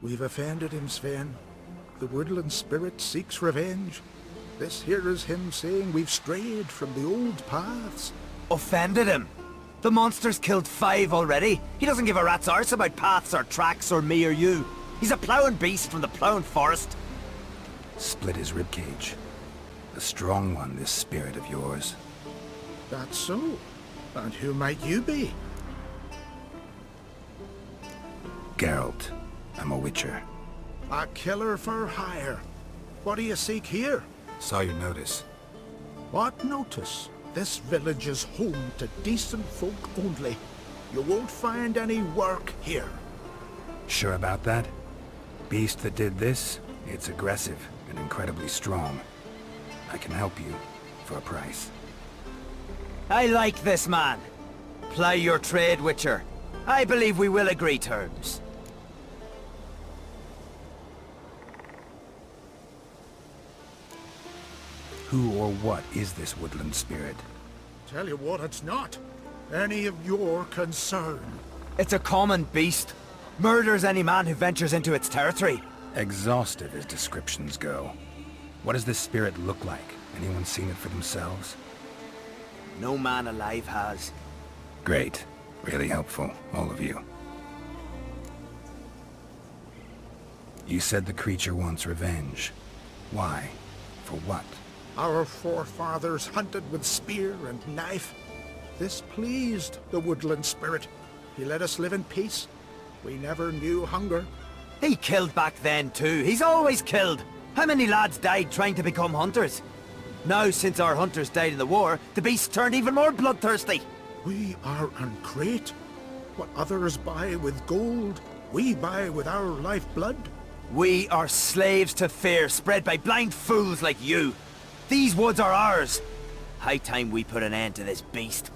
We've offended him, Sven. The woodland spirit seeks revenge. This here is him saying we've strayed from the old paths. Offended him? The monster's killed 5 already. He doesn't give a rat's arse about paths or tracks or me or you. He's a ploughing beast from the ploughing forest. Split his ribcage. A strong one, this spirit of yours. That's so. And who might you be? Geralt. I'm a witcher. A killer for hire. What do you seek here? Saw your notice. What notice? This village is home to decent folk only. You won't find any work here. Sure about that? Beast that did this, it's aggressive and incredibly strong. I can help you, for a price. I like this man. Ply your trade, Witcher. I believe we will agree terms. Who or what is this woodland spirit? Tell you what, it's not any of your concern. It's a common beast. Murders any man who ventures into its territory. Exhaustive as descriptions go. What does this spirit look like? Anyone seen it for themselves? No man alive has. Great. Really helpful, all of you. You said the creature wants revenge. Why? For what? Our forefathers hunted with spear and knife. This pleased the woodland spirit. He let us live in peace. We never knew hunger. He killed back then too. He's always killed. How many lads died trying to become hunters? Now, since our hunters died in the war, the beast turned even more bloodthirsty. We are uncreate. What others buy with gold, we buy with our lifeblood. We are slaves to fear spread by blind fools like you. These woods are ours. High time we put an end to this beast.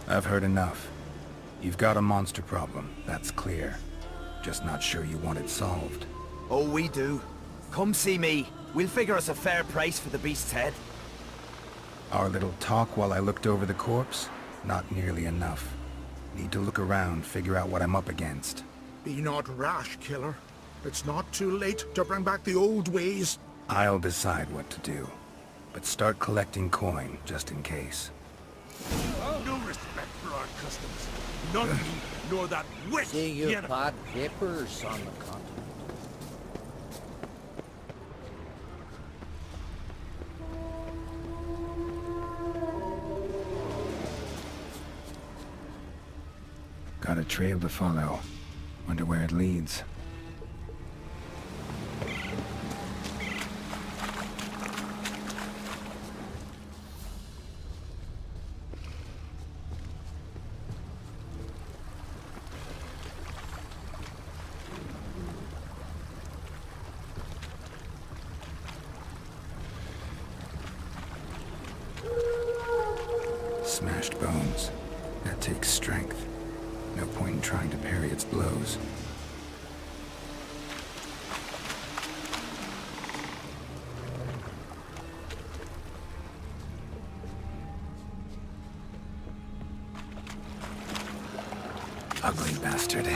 I've heard enough. You've got a monster problem, that's clear. Just not sure you want it solved. Oh, we do. Come see me. We'll figure us a fair price for the beast's head. Our little talk while I looked over the corpse? Not nearly enough. Need to look around, figure out what I'm up against. Be not rash, killer. It's not too late to bring back the old ways. I'll decide what to do. But start collecting coin, just in case. No respect for our customs. None of you, nor that witch. See you bad papers on the continent. Got a trail to follow. Wonder where it leads. Smashed bones. That takes strength. No point in trying to parry its blows. Ugly bastard.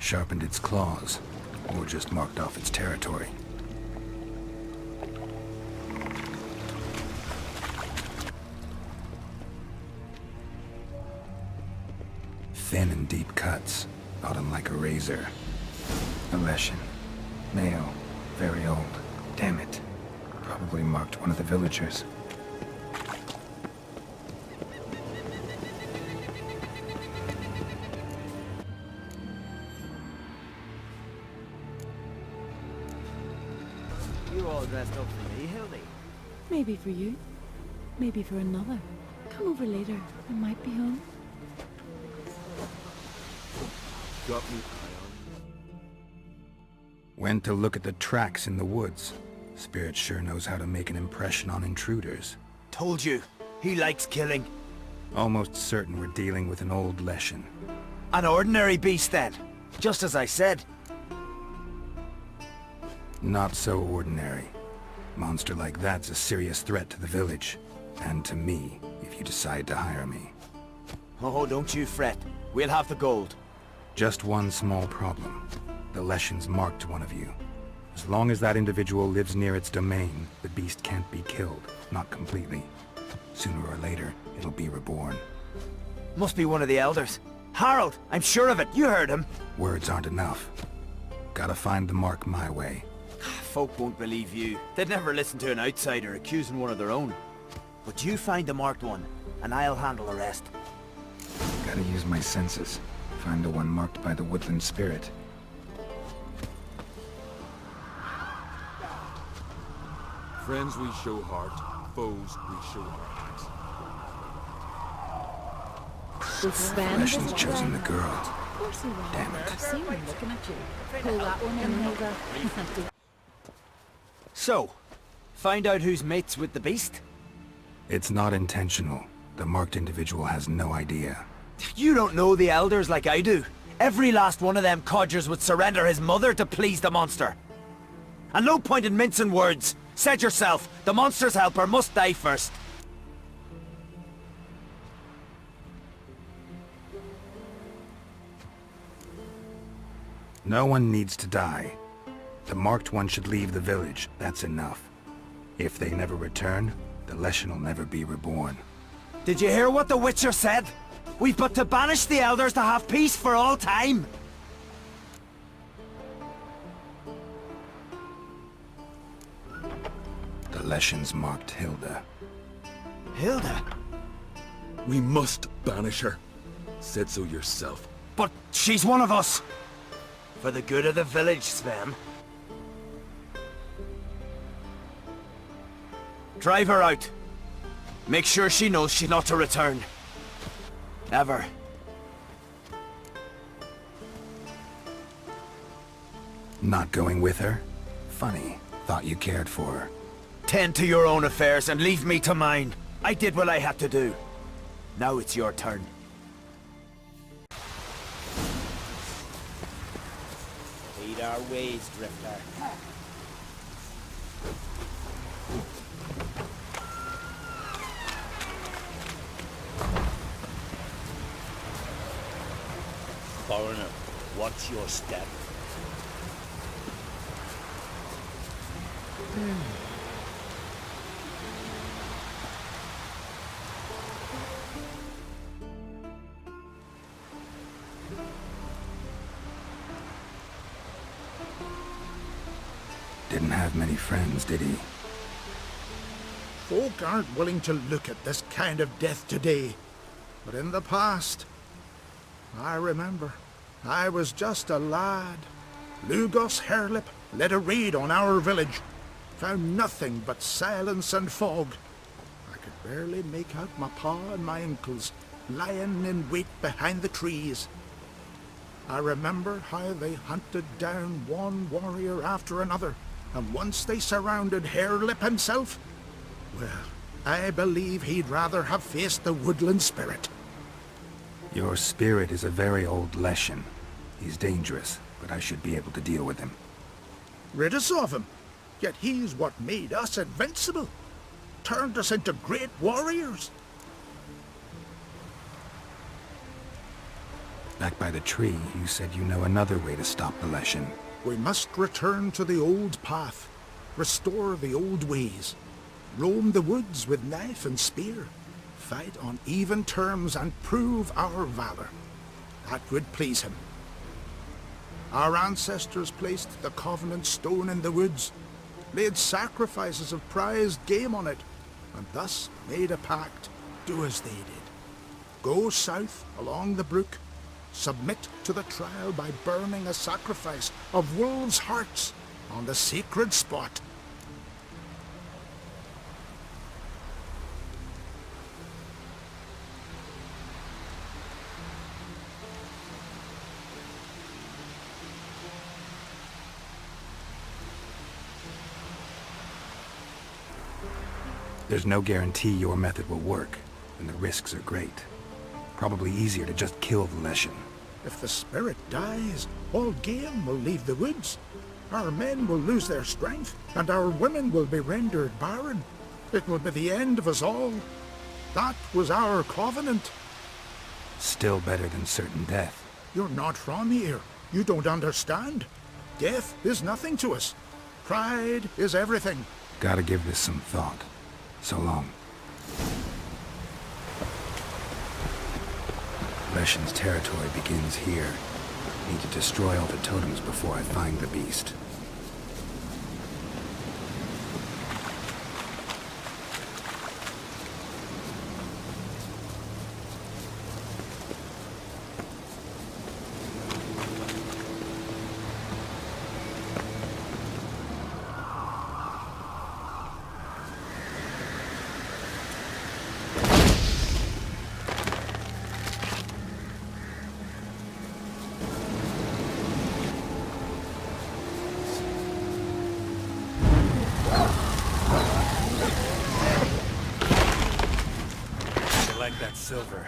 sharpened its claws, or just marked off its territory. Thin and deep cuts, bottom like a razor. A Leshen. Male. Very old. Damn it. Probably marked one of the villagers. You all dressed up for me, Hildy? Maybe for you. Maybe for another. Come over later. I might be home. Got me. Went to look at the tracks in the woods. Spirit sure knows how to make an impression on intruders. Told you. He likes killing. Almost certain we're dealing with an old Leshen. An ordinary beast, then. Just as I said. Not so ordinary. Monster like that's a serious threat to the village. And to me, if you decide to hire me. Oh, don't you fret. We'll have the gold. Just one small problem. The Leshen's marked one of you. As long as that individual lives near its domain, the beast can't be killed. Not completely. Sooner or later, it'll be reborn. Must be one of the elders. Harold, I'm sure of it. You heard him. Words aren't enough. Gotta find the mark my way. Folk won't believe you. They'd never listen to an outsider accusing one of their own. But you find the marked one, and I'll handle the rest. Gotta use my senses. Find the one marked by the woodland spirit. Friends we show heart, foes we show hearts. Leshen's chosen the girl. Of course he will. Damn it. I see him looking at you. Pull that one in, Hilda. So, find out who's mates with the beast? It's not intentional. The marked individual has no idea. You don't know the elders like I do. Every last one of them codgers would surrender his mother to please the monster. And no point in mincing words. Said yourself, the monster's helper must die first. No one needs to die. The marked one should leave the village, that's enough. If they never return, the Leshen will never be reborn. Did you hear what the Witcher said? We've but to banish the elders to have peace for all time. The Leshen's marked Hilda. Hilda? We must banish her. Said so yourself. But she's one of us. For the good of the village, Sven. Drive her out. Make sure she knows she's not to return. Ever. Not going with her? Funny. Thought you cared for her. Tend to your own affairs and leave me to mine. I did what I had to do. Now it's your turn. Lead our ways, Drifter. Foreigner, watch your step. Didn't have many friends, did he? Folk aren't willing to look at this kind of death today. But in the past, I remember, I was just a lad. Lugos Hairlip led a raid on our village. Found nothing but silence and fog. I could barely make out my pa and my uncles lying in wait behind the trees. I remember how they hunted down one warrior after another, and once they surrounded Hairlip himself, well, I believe he'd rather have faced the woodland spirit. Your spirit is a very old Leshen. He's dangerous, but I should be able to deal with him. Rid us of him. Yet he's what made us invincible. Turned us into great warriors. Back by the tree, you said you know another way to stop the Leshen. We must return to the old path, restore the old ways, roam the woods with knife and spear, fight on even terms and prove our valor. That would please him. Our ancestors placed the Covenant stone in the woods, laid sacrifices of prized game on it, and thus made a pact. Do as they did. Go south along the brook, submit to the trial by burning a sacrifice of wolves' hearts on the sacred spot. There's no guarantee your method will work, and the risks are great. Probably easier to just kill the Leshen. If the spirit dies, all game will leave the woods. Our men will lose their strength, and our women will be rendered barren. It will be the end of us all. That was our covenant. Still better than certain death. You're not from here. You don't understand. Death is nothing to us. Pride is everything. Gotta give this some thought. So long. Leshen's territory begins here. Need to destroy all the totems before I find the beast. That silver.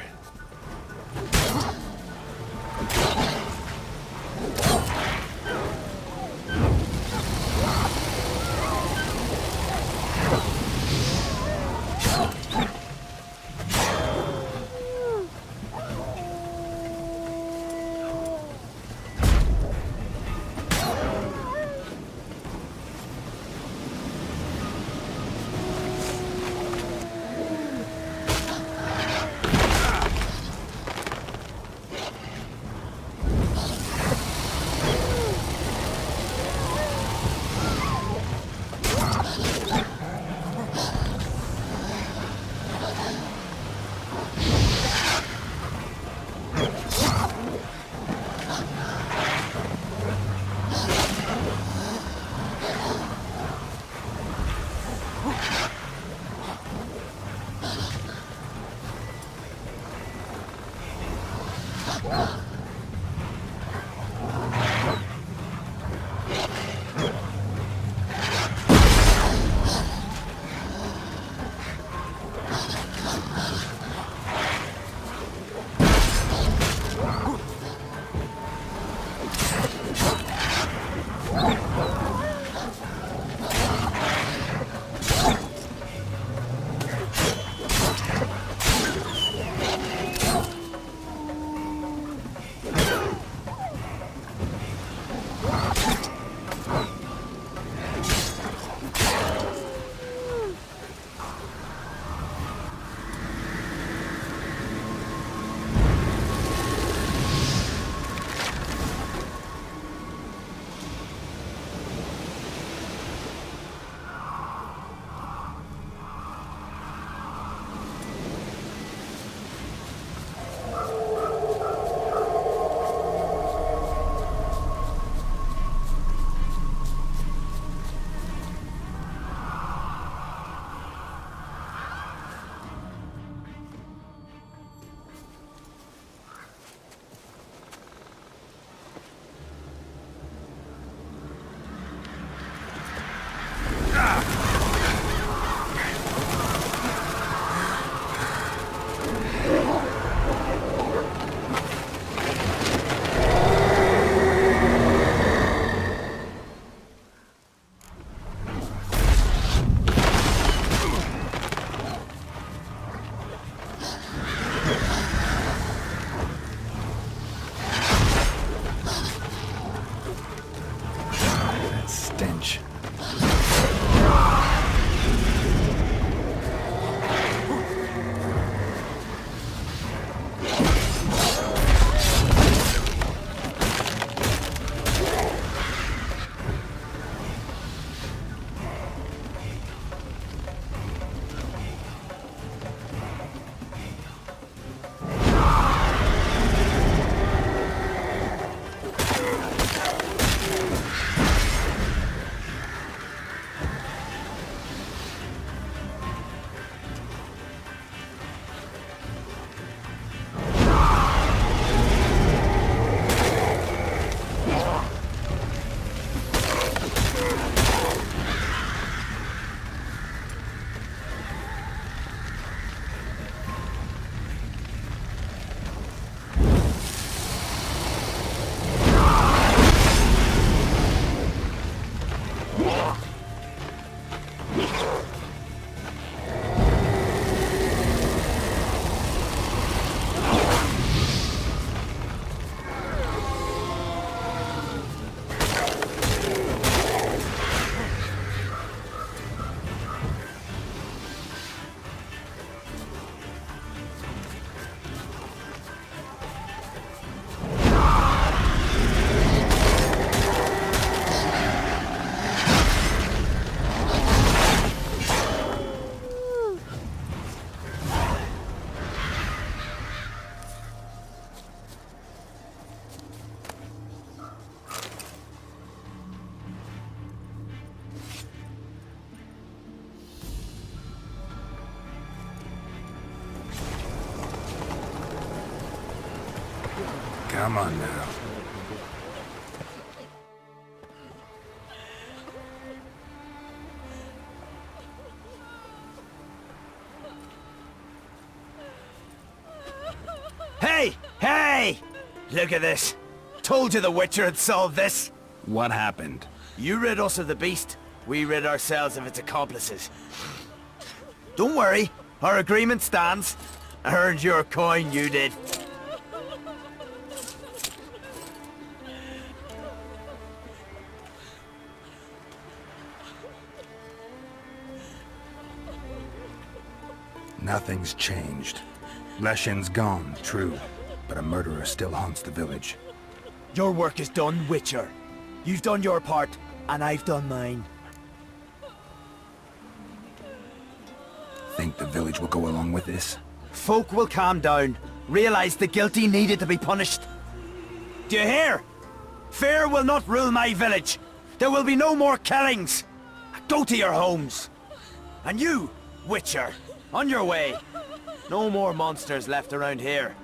stench. Come on now. Hey! Hey! Look at this. Told you the Witcher had solved this. What happened? You rid us of the beast. We rid ourselves of its accomplices. Don't worry. Our agreement stands. I earned your coin, you did. Nothing's changed. Leshen's gone, true, but a murderer still haunts the village. Your work is done, Witcher. You've done your part, and I've done mine. Think the village will go along with this? Folk will calm down, realize the guilty needed to be punished. Do you hear? Fear will not rule my village. There will be no more killings. Go to your homes. And you, Witcher, on your way. No more monsters left around here.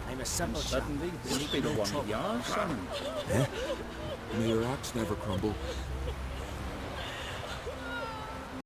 I'm a simple chap. Suddenly, this big one of yours, son. May your axe never crumble.